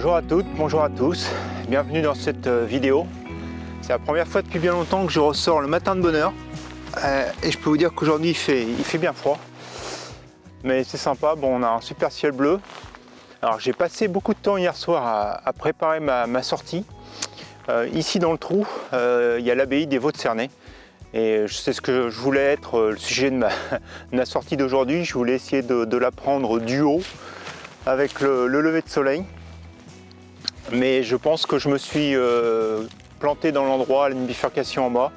Bonjour à toutes, bonjour à tous, bienvenue dans cette vidéo. C'est la première fois depuis bien longtemps que je ressors le matin de bonne heure et je peux vous dire qu'aujourd'hui il fait bien froid, mais c'est sympa. Bon, on a un super ciel bleu. Alors j'ai passé beaucoup de temps hier soir à préparer ma sortie. Ici dans le trou, il y a l'abbaye des Vaux de Cernay et c'est ce que je voulais être le sujet de ma sortie d'aujourd'hui. Je voulais essayer de la prendre du haut avec le lever de soleil. Mais je pense que je me suis planté dans l'endroit, à une bifurcation en bas.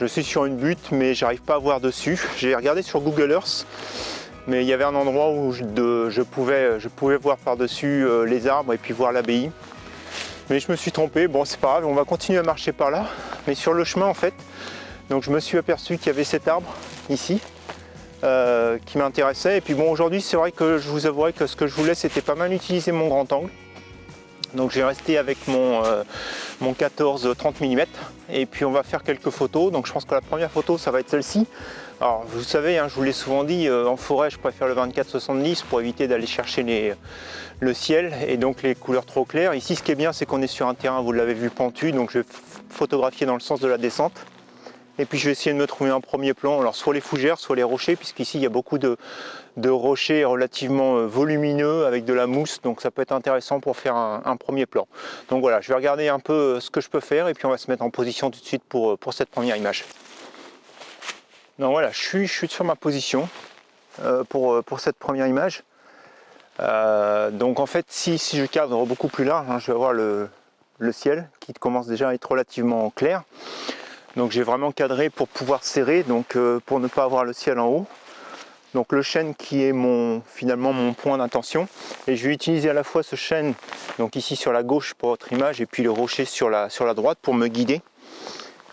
Je suis sur une butte, mais j'arrive pas à voir dessus. J'ai regardé sur Google Earth, mais il y avait un endroit où je pouvais voir par-dessus les arbres et puis voir l'abbaye. Mais je me suis trompé, bon c'est pas grave, on va continuer à marcher par là. Mais sur le chemin en fait, donc je me suis aperçu qu'il y avait cet arbre ici, qui m'intéressait. Et puis bon, aujourd'hui c'est vrai que je vous avouerai que ce que je voulais, c'était pas mal utiliser mon grand angle. Donc j'ai resté avec mon 14 30 mm et puis on va faire quelques photos. Donc je pense que la première photo ça va être celle-ci. Alors vous savez, hein, je vous l'ai souvent dit, en forêt je préfère le 24-70 pour éviter d'aller chercher le ciel et donc les couleurs trop claires. Ici ce qui est bien, c'est qu'on est sur un terrain, vous l'avez vu, pentu, donc je vais photographier dans le sens de la descente. Et puis je vais essayer de me trouver un premier plan, alors soit les fougères, soit les rochers, puisqu'ici il y a beaucoup de rochers relativement volumineux avec de la mousse, donc ça peut être intéressant pour faire un premier plan. Donc voilà, je vais regarder un peu ce que je peux faire et puis on va se mettre en position tout de suite pour cette première image. Donc voilà, je suis sur ma position pour cette première image. Donc en fait, si je cadre beaucoup plus large, hein, je vais avoir le ciel qui commence déjà à être relativement clair. Donc j'ai vraiment cadré pour pouvoir serrer, donc pour ne pas avoir le ciel en haut. Donc le chêne qui est finalement mon point d'intention. Et je vais utiliser à la fois ce chêne, donc ici sur la gauche pour votre image, et puis le rocher sur la droite pour me guider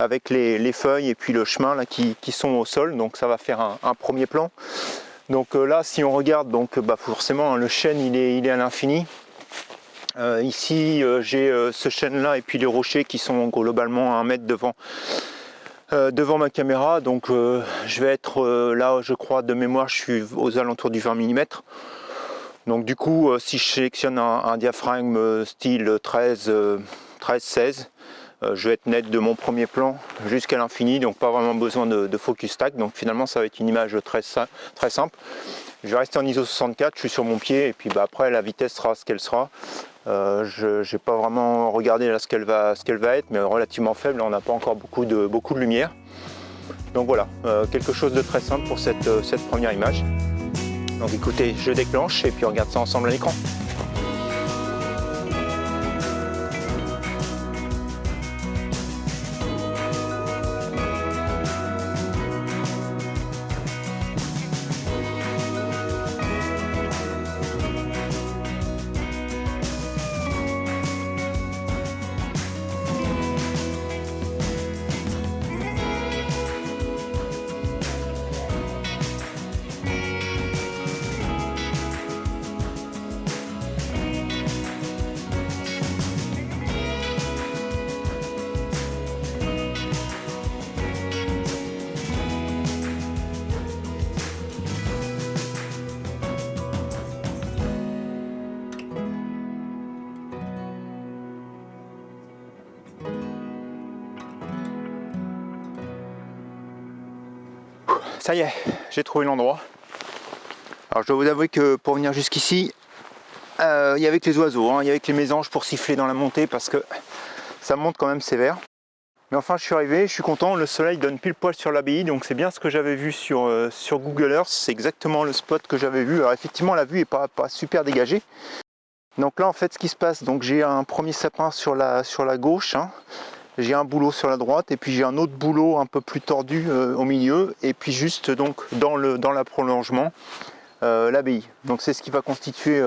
avec les feuilles et puis le chemin là qui sont au sol. Donc ça va faire un premier plan. Donc là, si on regarde, donc forcément hein, le chêne il est à l'infini. Ici j'ai ce chêne là et puis les rochers qui sont globalement à 1 mètre devant ma caméra, donc je vais être là, je crois de mémoire je suis aux alentours du 20 mm. Donc du coup si je sélectionne un diaphragme style 13-16, je vais être net de mon premier plan jusqu'à l'infini, donc pas vraiment besoin de focus stack. Donc finalement ça va être une image très simple. Je vais rester en ISO 64, je suis sur mon pied et puis après la vitesse sera ce qu'elle sera. Je n'ai pas vraiment regardé là ce qu'elle va être, mais relativement faible, on n'a pas encore beaucoup de lumière. Donc voilà, quelque chose de très simple pour cette première image. Donc écoutez, je déclenche et puis on regarde ça ensemble à l'écran. Ça y est, j'ai trouvé l'endroit. Alors je dois vous avouer que pour venir jusqu'ici, il y avait que les oiseaux, hein, il y avait que les mésanges pour siffler dans la montée parce que ça monte quand même sévère. Mais enfin je suis arrivé, je suis content, le soleil donne pile poil sur l'abbaye, donc c'est bien ce que j'avais vu sur Google Earth, c'est exactement le spot que j'avais vu. Alors effectivement la vue est pas super dégagée. Donc là en fait ce qui se passe, donc j'ai un premier sapin sur la gauche, hein. J'ai un boulot sur la droite et puis j'ai un autre boulot un peu plus tordu au milieu et puis juste donc dans la prolongement l'abbaye. Donc c'est ce qui va constituer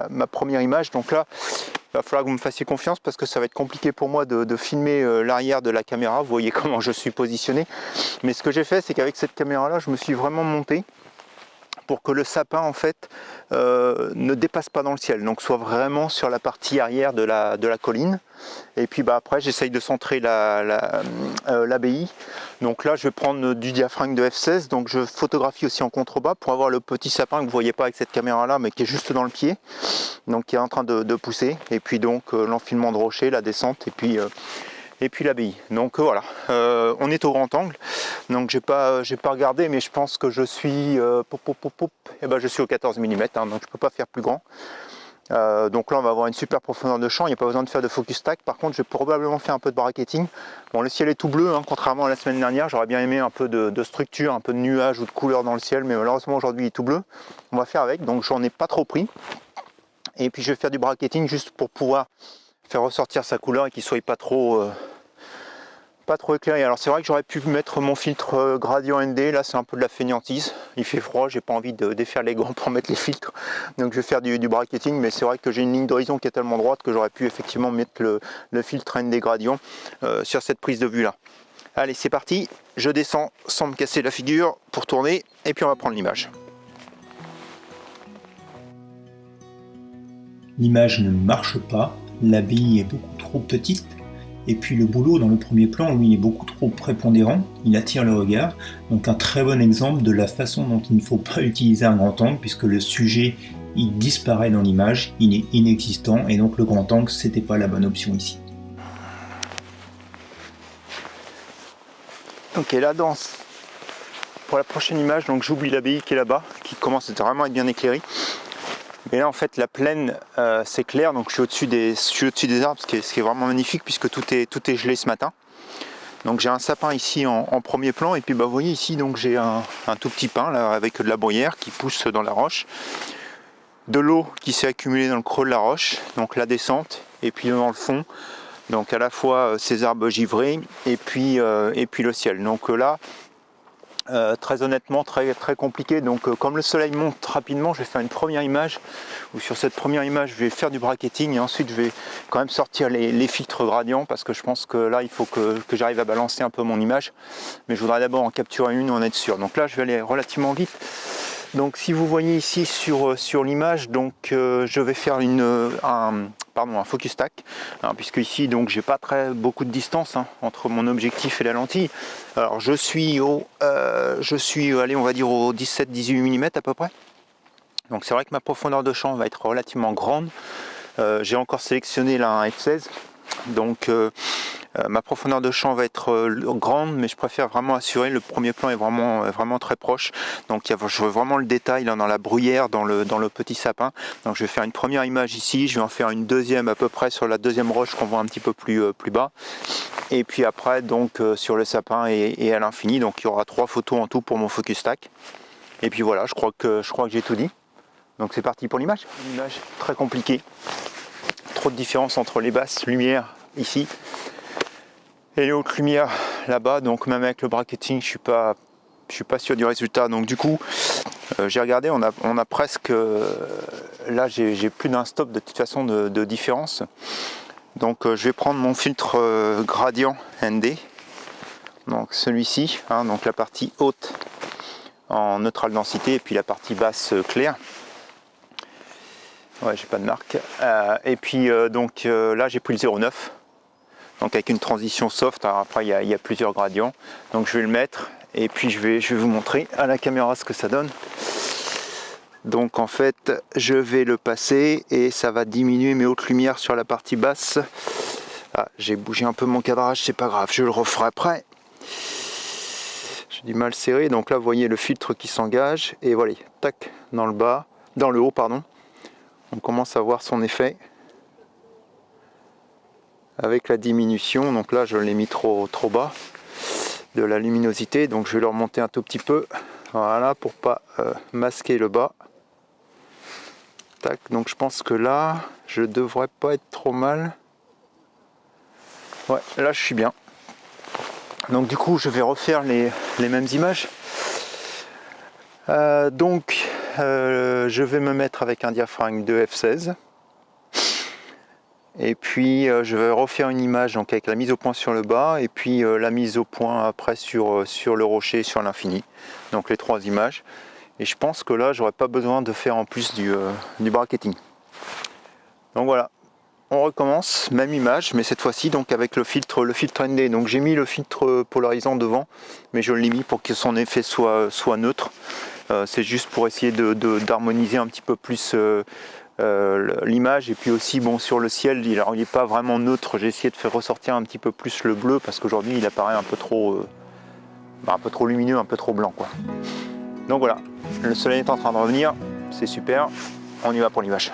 ma première image. Donc là il va falloir que vous me fassiez confiance parce que ça va être compliqué pour moi de filmer l'arrière de la caméra. Vous voyez comment je suis positionné. Mais ce que j'ai fait, c'est qu'avec cette caméra là je me suis vraiment monté pour que le sapin en fait ne dépasse pas dans le ciel, donc soit vraiment sur la partie arrière de la colline. Et puis après j'essaye de centrer l'abbaye Donc là je vais prendre du diaphragme de F16, donc je photographie aussi en contrebas pour avoir le petit sapin que vous ne voyez pas avec cette caméra là mais qui est juste dans le pied, donc qui est en train de pousser, et puis donc l'enfilement de rocher, la descente, et puis l'abbaye. Donc voilà, on est au grand angle, donc j'ai pas regardé, mais je pense que je suis je suis au 14 mm, hein, donc je peux pas faire plus grand. Donc là on va avoir une super profondeur de champ, il n'y a pas besoin de faire de focus stack. Par contre je vais probablement faire un peu de bracketing. Bon, le ciel est tout bleu, hein, contrairement à la semaine dernière, j'aurais bien aimé un peu de structure, un peu de nuages ou de couleur dans le ciel, mais malheureusement aujourd'hui il est tout bleu. On va faire avec, donc j'en ai pas trop pris. Et puis je vais faire du bracketing juste pour pouvoir faire ressortir sa couleur et qu'il soit pas trop éclairé. Alors c'est vrai que j'aurais pu mettre mon filtre gradient ND, là c'est un peu de la fainéantise, il fait froid, j'ai pas envie de défaire les gants pour mettre les filtres, donc je vais faire du bracketing, mais c'est vrai que j'ai une ligne d'horizon qui est tellement droite que j'aurais pu effectivement mettre le filtre ND gradient sur cette prise de vue là. Allez c'est parti, je descends sans me casser la figure pour tourner et puis on va prendre l'image. L'image ne marche pas, l'abbaye est beaucoup trop petite, et puis le boulot dans le premier plan, lui, est beaucoup trop prépondérant, il attire le regard, donc un très bon exemple de la façon dont il ne faut pas utiliser un grand angle, puisque le sujet, il disparaît dans l'image, il est inexistant, et donc le grand angle, c'était pas la bonne option ici. Ok, là pour la prochaine image, donc j'oublie l'abbaye qui est là-bas, qui commence vraiment à être bien éclairée. Et là en fait la plaine c'est clair, donc je suis au-dessus des arbres, ce qui est vraiment magnifique puisque tout est gelé ce matin. Donc j'ai un sapin ici en premier plan, et puis vous voyez ici donc j'ai un tout petit pin là, avec de la bruyère qui pousse dans la roche, de l'eau qui s'est accumulée dans le creux de la roche, donc la descente, et puis dans le fond, donc à la fois ces arbres givrés et puis le ciel. Donc là très honnêtement très compliqué, donc comme le soleil monte rapidement, je vais faire une première image où sur cette première image je vais faire du bracketing, et ensuite je vais quand même sortir les filtres gradients parce que je pense que là il faut que j'arrive à balancer un peu mon image, mais je voudrais d'abord en capturer une, en être sûr. Donc là je vais aller relativement vite. Donc si vous voyez ici sur l'image, donc je vais faire un focus stack, hein, puisque ici donc j'ai pas beaucoup de distance entre mon objectif et la lentille. Alors je suis allez on va dire au 17-18 mm à peu près. Donc c'est vrai que ma profondeur de champ va être relativement grande. J'ai encore sélectionné là un F16, donc ma profondeur de champ va être grande, mais je préfère vraiment assurer, le premier plan est vraiment très proche, donc je veux vraiment le détail là, dans la bruyère, dans le petit sapin. Donc je vais faire une première image ici, je vais en faire une deuxième à peu près sur la deuxième roche qu'on voit un petit peu plus bas, et puis après donc sur le sapin et à l'infini. Donc il y aura 3 photos en tout pour mon focus stack, et puis voilà, je crois que j'ai tout dit. Donc c'est parti pour l'image. Une image très compliquée, trop de différence entre les basses lumières ici et les hautes lumières là-bas, donc même avec le bracketing je suis pas sûr du résultat. Donc du coup j'ai regardé, on a presque là j'ai plus d'un stop de toute façon de différence. Donc je vais prendre mon filtre gradient ND, donc celui-ci, hein, donc la partie haute en neutrale densité et puis la partie basse claire. Ouais, j'ai pas de marque. Et puis là j'ai pris le 0,9, donc avec une transition soft. Alors après il y a plusieurs gradients, donc je vais le mettre et puis je vais vous montrer à la caméra ce que ça donne. Donc en fait je vais le passer et ça va diminuer mes hautes lumières sur la partie basse. Ah, j'ai bougé un peu mon cadrage, c'est pas grave, je le referai après. J'ai du mal serré, donc là vous voyez le filtre qui s'engage et voilà, tac, dans le haut pardon. On commence à voir son effet avec la diminution. Donc là je l'ai mis trop bas de la luminosité, donc je vais le remonter un tout petit peu, voilà, pour pas masquer le bas. Tac, donc je pense que là je devrais pas être trop mal. Ouais, là je suis bien. Donc du coup je vais refaire les mêmes images. Je vais me mettre avec un diaphragme de F16. Et puis je vais refaire une image donc avec la mise au point sur le bas, et puis la mise au point après sur le rocher, sur l'infini. Donc les 3 images. Et je pense que là j'aurais pas besoin de faire en plus du bracketing. Donc voilà, on recommence, même image, mais cette fois-ci donc avec le filtre ND. Donc j'ai mis le filtre polarisant devant, mais je l'ai mis pour que son effet soit neutre. C'est juste pour essayer d'harmoniser un petit peu plus l'image. Et puis aussi bon, sur le ciel, il n'est pas vraiment neutre. J'ai essayé de faire ressortir un petit peu plus le bleu parce qu'aujourd'hui il apparaît un peu trop lumineux, un peu trop blanc, quoi. Donc voilà, le soleil est en train de revenir, c'est super, on y va pour l'image.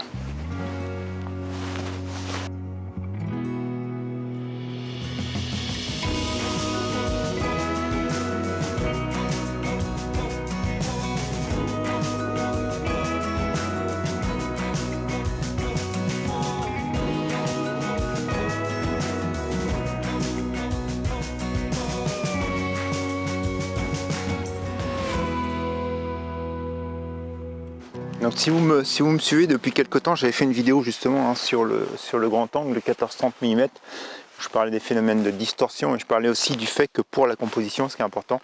Donc si vous me suivez depuis quelques temps, j'avais fait une vidéo justement sur le grand angle, le 14-30 mm. Je parlais des phénomènes de distorsion et je parlais aussi du fait que pour la composition, ce qui est important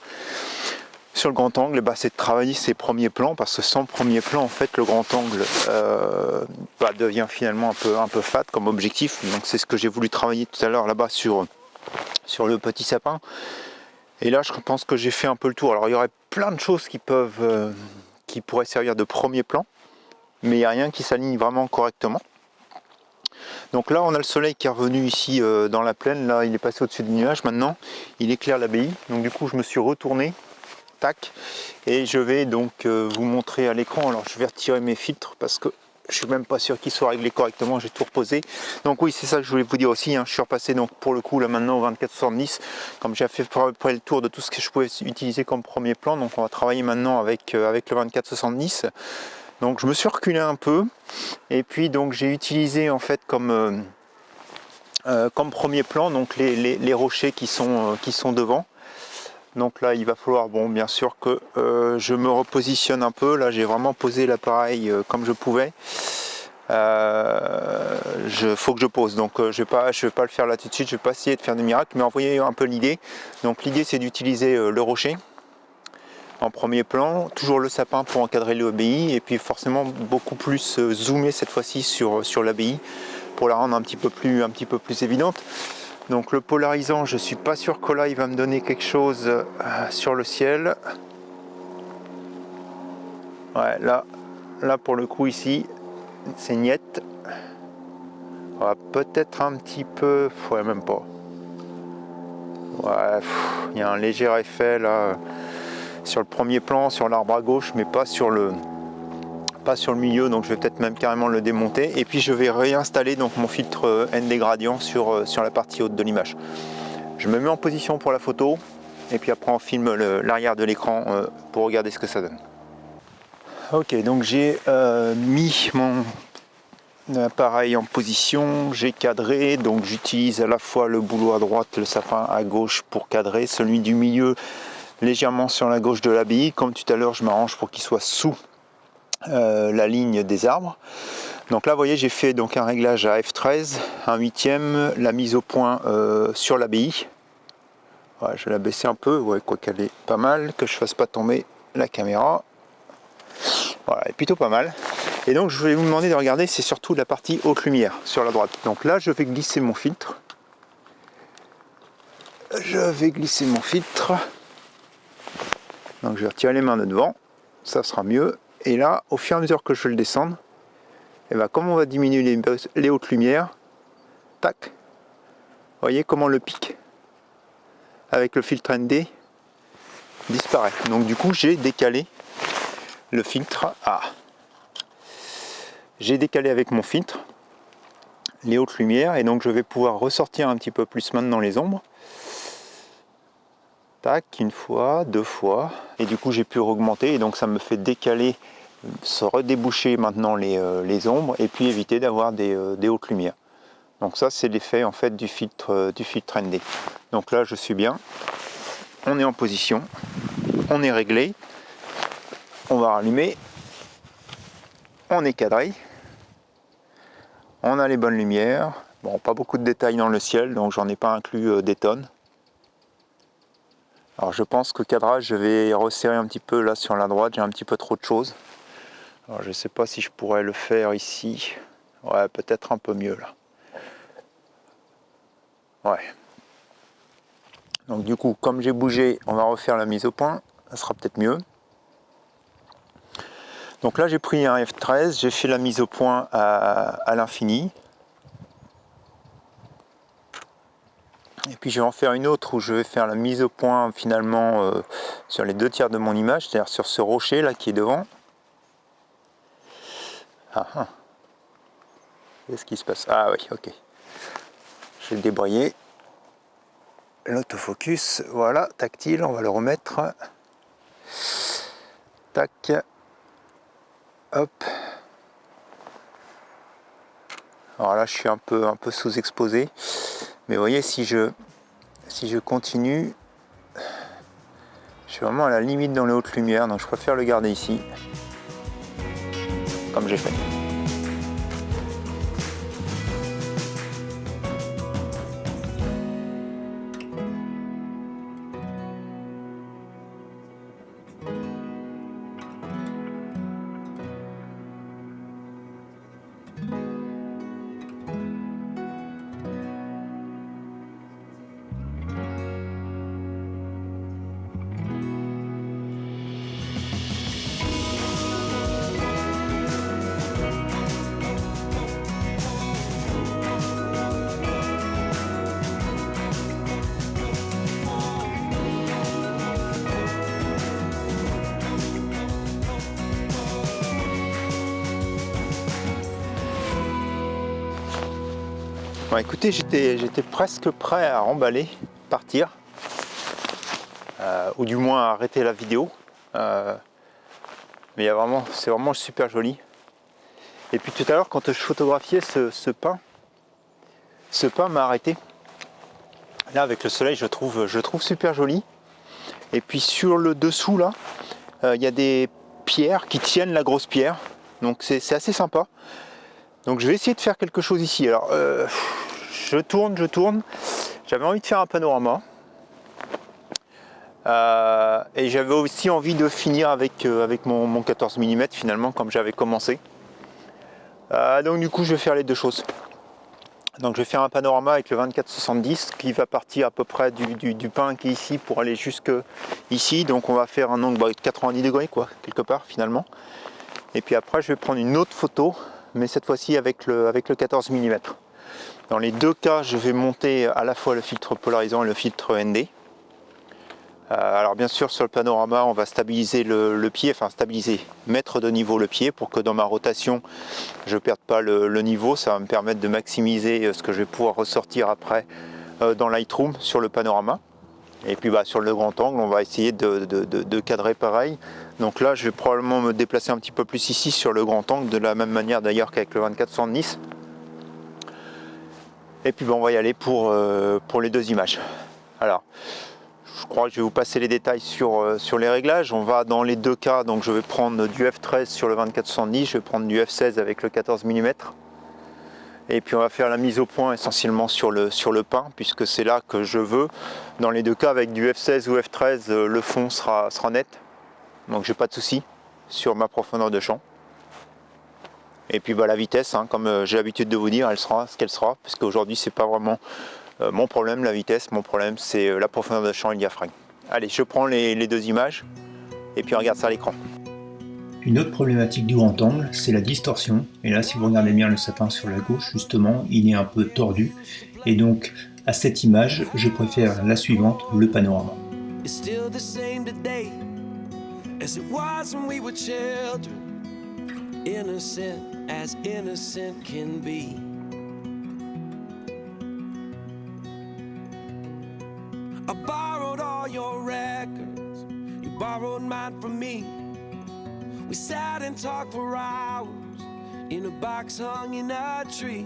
sur le grand angle, c'est de travailler ses premiers plans, parce que sans premier plan, en fait, le grand angle devient finalement un peu fade comme objectif. Donc c'est ce que j'ai voulu travailler tout à l'heure là-bas sur le petit sapin. Et là, je pense que j'ai fait un peu le tour. Alors il y aurait plein de choses qui pourraient servir de premier plan, mais il n'y a rien qui s'aligne vraiment correctement. Donc là on a le soleil qui est revenu ici dans la plaine, là il est passé au-dessus des nuages, maintenant il éclaire l'abbaye, donc du coup je me suis retourné, tac, et je vais donc vous montrer à l'écran. Alors je vais retirer mes filtres parce que je suis même pas sûr qu'ils soient réglés correctement, j'ai tout reposé. Donc oui, c'est ça que je voulais vous dire aussi, hein. Je suis repassé donc pour le coup là maintenant au 24-70, comme j'ai fait à peu près le tour de tout ce que je pouvais utiliser comme premier plan. Donc on va travailler maintenant avec le 24-70. Donc je me suis reculé un peu, et puis donc j'ai utilisé en fait comme premier plan donc les rochers qui sont devant. Donc là il va falloir, bon, bien sûr que je me repositionne un peu. Là j'ai vraiment posé l'appareil comme je pouvais. Faut que je pose, donc je vais pas le faire là tout de suite, je vais pas essayer de faire des miracles, mais envoyer un peu l'idée. Donc l'idée c'est d'utiliser le rocher en premier plan, toujours le sapin pour encadrer l'abbaye, et puis forcément beaucoup plus zoomer cette fois-ci sur l'abbaye pour la rendre un petit peu plus évidente. Donc le polarisant, je suis pas sûr que là il va me donner quelque chose sur le ciel. Ouais, là pour le coup ici c'est niette. On va peut-être un petit peu, ouais, même pas. Ouais, il y a un léger effet là sur le premier plan, sur l'arbre à gauche, mais pas sur le milieu, donc je vais peut-être même carrément le démonter. Et puis je vais réinstaller donc mon filtre ND gradient sur la partie haute de l'image. Je me mets en position pour la photo, et puis après on filme l'arrière de l'écran pour regarder ce que ça donne. Ok, donc j'ai mis mon appareil en position, j'ai cadré, donc j'utilise à la fois le bouleau à droite, le sapin à gauche pour cadrer, celui du milieu légèrement sur la gauche de l'abbaye. Comme tout à l'heure, je m'arrange pour qu'il soit sous la ligne des arbres. Donc là, vous voyez, j'ai fait donc un réglage à F13, un huitième, la mise au point sur l'abbaye. Ouais, je vais la baisser un peu, ouais, quoi qu'elle est pas mal, que je fasse pas tomber la caméra. Voilà, elle est plutôt pas mal. Et donc je vais vous demander de regarder, c'est surtout la partie haute lumière sur la droite. Donc là, je vais glisser mon filtre. Donc je vais retirer les mains de devant, ça sera mieux. Et là, au fur et à mesure que je vais le descendre, et ben, comme on va diminuer les hautes lumières, tac, vous voyez comment le pic avec le filtre ND disparaît. Donc du coup, j'ai décalé le filtre. J'ai décalé avec mon filtre les hautes lumières, et donc je vais pouvoir ressortir un petit peu plus maintenant les ombres. Tac, une fois, deux fois, et du coup j'ai pu augmenter, et donc ça me fait décaler, se redéboucher maintenant les ombres, et puis éviter d'avoir des hautes lumières. Donc ça c'est l'effet en fait du filtre ND. Donc là je suis bien, on est en position, on est réglé, on va rallumer, on est cadré, on a les bonnes lumières. Bon, pas beaucoup de détails dans le ciel, donc j'en ai pas inclus des tonnes. Alors je pense que cadrage, je vais resserrer un petit peu là sur la droite, j'ai un petit peu trop de choses. Alors je sais pas si je pourrais le faire ici. Ouais, peut-être un peu mieux là. Ouais. Donc du coup, comme j'ai bougé, on va refaire la mise au point. Ça sera peut-être mieux. Donc là, j'ai pris un F13, j'ai fait la mise au point à l'infini. Et puis je vais en faire une autre où je vais faire la mise au point finalement sur les 2 tiers de mon image, c'est-à-dire sur ce rocher là qui est devant. Qu'est-ce qui se passe? Ah oui, ok. Je vais débrayer. L'autofocus, voilà, tactile, on va le remettre. Tac. Hop. Alors là, je suis un peu sous-exposé. Mais vous voyez, si je continue, je suis vraiment à la limite dans les hautes lumières, donc je préfère le garder ici, comme j'ai fait. Bon, écoutez, j'étais presque prêt à remballer, partir, ou du moins à arrêter la vidéo. Mais c'est vraiment super joli. Et puis tout à l'heure, quand je photographiais ce pin m'a arrêté. Là, avec le soleil, je trouve super joli. Et puis sur le dessous, là, il y a des pierres qui tiennent la grosse pierre. Donc c'est assez sympa. Donc je vais essayer de faire quelque chose ici. Alors, je tourne. J'avais envie de faire un panorama. Et j'avais aussi envie de finir avec mon 14 mm finalement, comme j'avais commencé. Donc du coup, je vais faire les deux choses. Donc je vais faire un panorama avec le 24-70 qui va partir à peu près du pin qui est ici pour aller jusque ici. Donc on va faire un angle de 90 degrés quoi, quelque part finalement. Et puis après je vais prendre une autre photo, mais cette fois-ci avec le 14 mm. Dans les deux cas, je vais monter à la fois le filtre polarisant et le filtre ND. Alors bien sûr sur le panorama on va stabiliser le pied, enfin stabiliser, mettre de niveau le pied pour que dans ma rotation je ne perde pas le niveau. Ça va me permettre de maximiser ce que je vais pouvoir ressortir après dans Lightroom sur le panorama. Et puis sur le grand angle on va essayer de cadrer pareil. Donc là je vais probablement me déplacer un petit peu plus ici sur le grand angle, de la même manière d'ailleurs qu'avec le 24-70. Et puis on va y aller pour les deux images. Alors je crois que je vais vous passer les détails sur les réglages. On va dans les deux cas, donc je vais prendre du F13 sur le 24-70, je vais prendre du F16 avec le 14 mm. Et puis on va faire la mise au point essentiellement sur le pin, puisque c'est là que je veux. Dans les deux cas, avec du F16 ou F13, le fond sera net. Donc j'ai pas de souci sur ma profondeur de champ. Et puis la vitesse, comme j'ai l'habitude de vous dire, elle sera ce qu'elle sera, puisque aujourd'hui c'est pas vraiment mon problème, la vitesse. Mon problème c'est la profondeur de champ et le diaphragme. Allez, je prends les deux images et puis on regarde ça à l'écran. Une autre problématique du grand angle, c'est la distorsion. Et là, si vous regardez bien le sapin sur la gauche, justement, il est un peu tordu. Et donc, à cette image, je préfère la suivante, le panorama. I borrowed all your records, you borrowed mine from me. We sat and talked for hours in a box hung in a tree.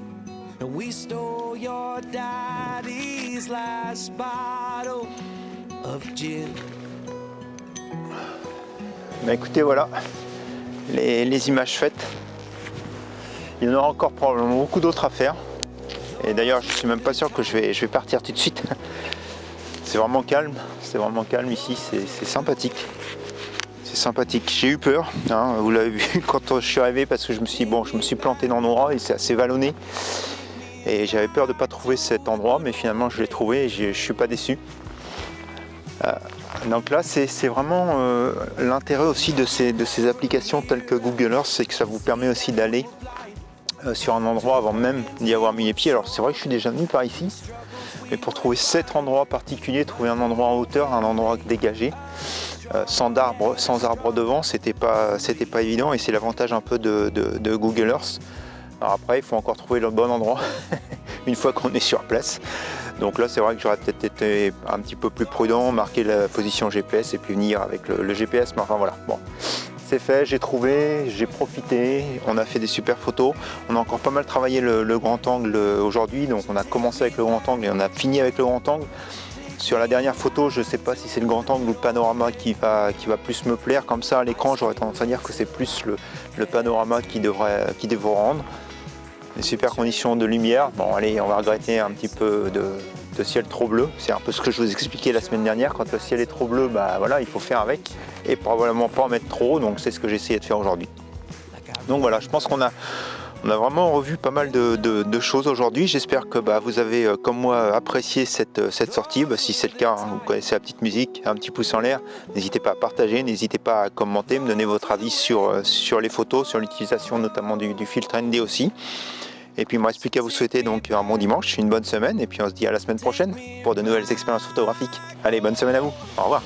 And we stole your daddy's last bottle of gin. Écoutez, voilà les images faites. Il y en aura encore probablement beaucoup d'autres à faire. Et d'ailleurs, je suis même pas sûr que je vais partir tout de suite. C'est vraiment calme ici, c'est sympathique. C'est sympathique. J'ai eu peur, vous l'avez vu quand je suis arrivé, parce que je me suis planté dans l'endroit et c'est assez vallonné. Et j'avais peur de ne pas trouver cet endroit, mais finalement je l'ai trouvé et je ne suis pas déçu. Donc là, c'est vraiment l'intérêt aussi de ces applications telles que Google Earth, c'est que ça vous permet aussi d'aller sur un endroit avant même d'y avoir mis les pieds. Alors c'est vrai que je suis déjà venu par ici, mais pour trouver cet endroit particulier, trouver un endroit en hauteur, un endroit dégagé, sans arbre devant, c'était pas évident, et c'est l'avantage un peu de Google Earth. Alors après, il faut encore trouver le bon endroit une fois qu'on est sur place. Donc là, c'est vrai que j'aurais peut-être été un petit peu plus prudent, marquer la position GPS et puis venir avec le GPS. Mais enfin voilà, bon, c'est fait, j'ai trouvé, j'ai profité, on a fait des super photos. On a encore pas mal travaillé le grand angle aujourd'hui, donc on a commencé avec le grand angle et on a fini avec le grand angle. Sur la dernière photo, je ne sais pas si c'est le grand angle ou le panorama qui va plus me plaire. Comme ça, à l'écran, j'aurais tendance à dire que c'est plus le panorama qui devrait rendre. Des super conditions de lumière. Bon, allez, on va regretter un petit peu de ciel trop bleu. C'est un peu ce que je vous expliquais la semaine dernière. Quand le ciel est trop bleu, bah voilà, il faut faire avec et probablement pas en mettre trop. Donc c'est ce que j'ai essayé de faire aujourd'hui. Donc voilà, je pense qu'on a vraiment revu pas mal de choses aujourd'hui. J'espère que vous avez, comme moi, apprécié cette sortie. Si c'est le cas, vous connaissez la petite musique, un petit pouce en l'air. N'hésitez pas à partager, n'hésitez pas à commenter, me donner votre avis sur les photos, sur l'utilisation notamment du filtre ND aussi. Et puis il ne me reste plus qu'à vous souhaiter donc un bon dimanche, une bonne semaine, et puis on se dit à la semaine prochaine pour de nouvelles expériences photographiques. Allez, bonne semaine à vous, au revoir.